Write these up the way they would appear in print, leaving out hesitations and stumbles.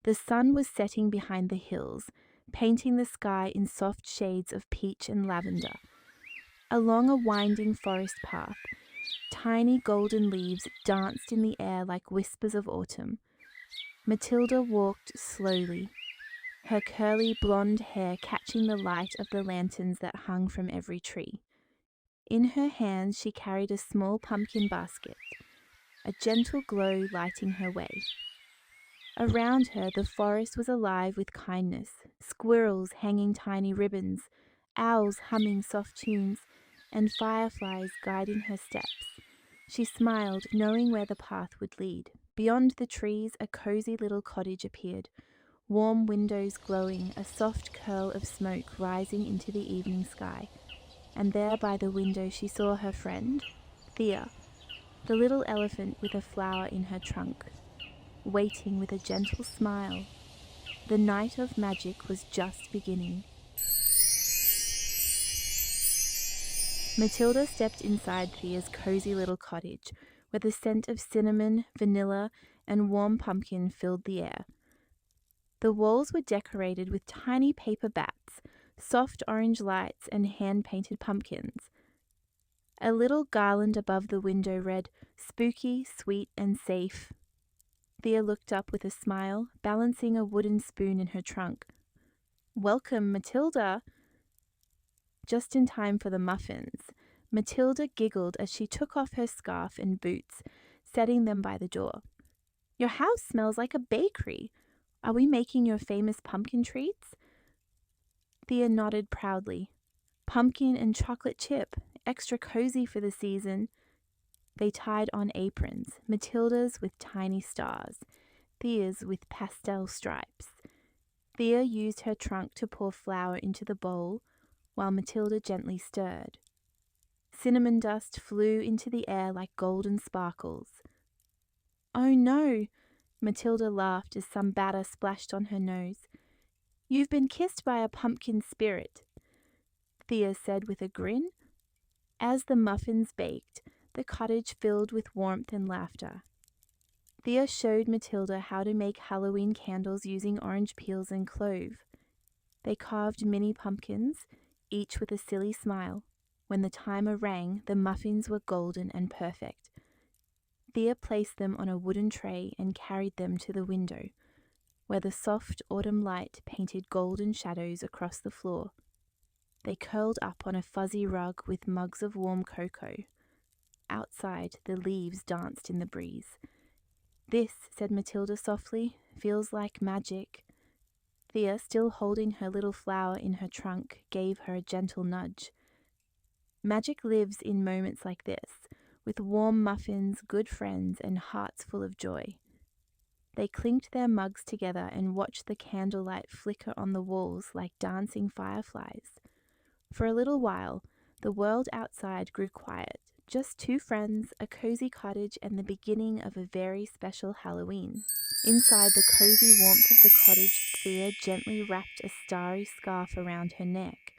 The sun was setting behind the hills, painting the sky in soft shades of peach and lavender. Along a winding forest path, tiny golden leaves danced in the air like whispers of autumn. Matilda walked slowly, her curly blonde hair catching the light of the lanterns that hung from every tree. In her hands she carried a small pumpkin basket, a gentle glow lighting her way. Around her, the forest was alive with kindness, squirrels hanging tiny ribbons, owls humming soft tunes, and fireflies guiding her steps. She smiled, knowing where the path would lead. Beyond the trees, a cozy little cottage appeared, warm windows glowing, a soft curl of smoke rising into the evening sky. And there by the window she saw her friend, Thea, the little elephant with a flower in her trunk, waiting with a gentle smile. The night of magic was just beginning. Matilda stepped inside Thea's cozy little cottage, where the scent of cinnamon, vanilla, and warm pumpkin filled the air. The walls were decorated with tiny paper bats, soft orange lights, and hand-painted pumpkins. A little garland above the window read, "Spooky, sweet, and safe." Thea looked up with a smile, balancing a wooden spoon in her trunk. "Welcome, Matilda." Just in time for the muffins, Matilda giggled as she took off her scarf and boots, setting them by the door. "Your house smells like a bakery. Are we making your famous pumpkin treats?" Thea nodded proudly. "Pumpkin and chocolate chip, extra cozy for the season." They tied on aprons, Matilda's with tiny stars, Thea's with pastel stripes. Thea used her trunk to pour flour into the bowl, while Matilda gently stirred. Cinnamon dust flew into the air like golden sparkles. "Oh no!" Matilda laughed as some batter splashed on her nose. "You've been kissed by a pumpkin spirit," Thea said with a grin. As the muffins baked, the cottage filled with warmth and laughter. Thea showed Matilda how to make Halloween candles using orange peels and clove. They carved mini pumpkins, each with a silly smile. When the timer rang, the muffins were golden and perfect. Thea placed them on a wooden tray and carried them to the window, where the soft autumn light painted golden shadows across the floor. They curled up on a fuzzy rug with mugs of warm cocoa. Outside, the leaves danced in the breeze. "This," said Matilda softly, "feels like magic." Thea, still holding her little flower in her trunk, gave her a gentle nudge. Magic lives in moments like this, with warm muffins, good friends, and hearts full of joy. They clinked their mugs together and watched the candlelight flicker on the walls like dancing fireflies. For a little while, the world outside grew quiet. Just two friends, a cozy cottage, and the beginning of a very special Halloween. Inside the cozy warmth of the cottage, Thea gently wrapped a starry scarf around her neck.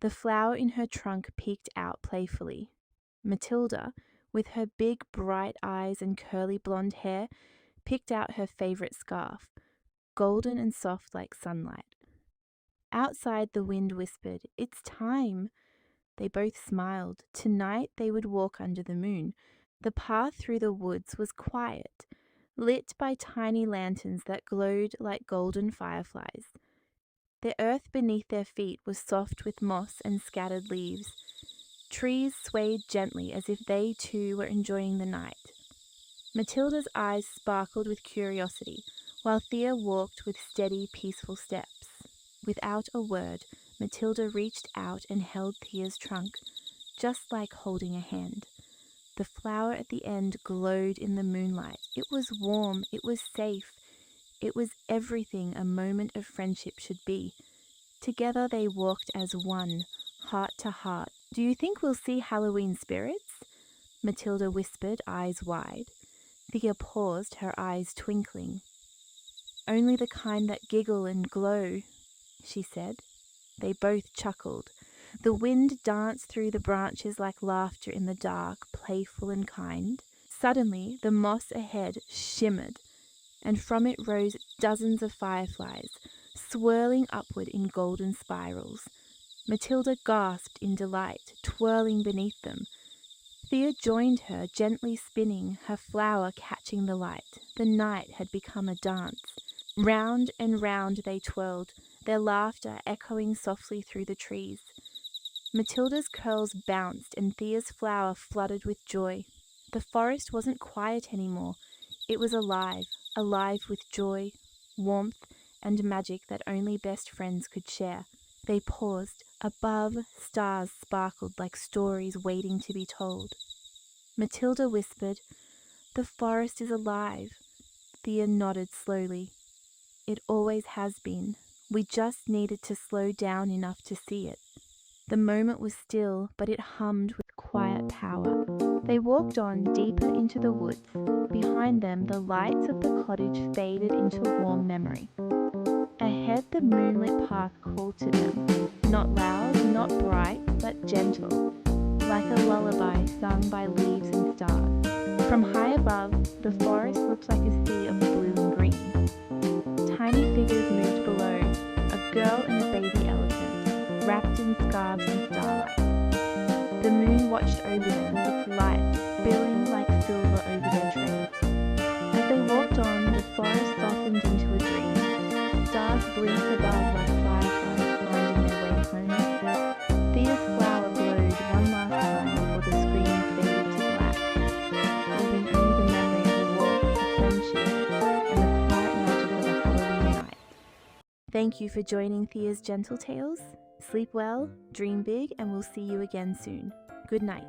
The flower in her trunk peeked out playfully. Matilda, with her big bright eyes and curly blonde hair, picked out her favorite scarf, golden and soft like sunlight. Outside, the wind whispered, "It's time." They both smiled. Tonight they would walk under the moon. The path through the woods was quiet, lit by tiny lanterns that glowed like golden fireflies. The earth beneath their feet was soft with moss and scattered leaves. Trees swayed gently as if they too were enjoying the night. Matilda's eyes sparkled with curiosity, while Thea walked with steady, peaceful steps. Without a word, Matilda reached out and held Thea's trunk, just like holding a hand. The flower at the end glowed in the moonlight. It was warm, it was safe, it was everything a moment of friendship should be. Together they walked as one, heart to heart. "Do you think we'll see Halloween spirits?" Matilda whispered, eyes wide. Thea paused, her eyes twinkling. "Only the kind that giggle and glow," she said. They both chuckled. The wind danced through the branches like laughter in the dark, playful and kind. Suddenly, the moss ahead shimmered, and from it rose dozens of fireflies, swirling upward in golden spirals. Matilda gasped in delight, twirling beneath them. Thea joined her, gently spinning, her flower catching the light. The night had become a dance. Round and round they twirled, their laughter echoing softly through the trees. Matilda's curls bounced and Thea's flower fluttered with joy. The forest wasn't quiet anymore. It was alive, alive with joy, warmth, and magic that only best friends could share. They paused. Above, stars sparkled like stories waiting to be told. Matilda whispered, "The forest is alive." Thea nodded slowly. "It always has been. We just needed to slow down enough to see it." The moment was still, but it hummed with quiet power. They walked on deeper into the woods. Behind them, the lights of the cottage faded into warm memory. Ahead, the moonlit path called to them, not loud, not bright, but gentle, like a lullaby sung by leaves and stars. From high above, the forest looked like a sea of blue and green. Tiny figures moved below, a girl and a baby elephant, wrapped in scarves and starlight. The moon watched over them, its light spilling like silver over their trees. As they walked on, the forest softened into a dream. Stars blinked above like fireflies finding their way home. Thea's flower glowed one last time before the screen faded to black, leaving only the memory of the walk, the friendship, and the quiet magic of a Halloween night. Thank you for joining Thea's Gentle Tales. Sleep well, dream big, and we'll see you again soon. Good night.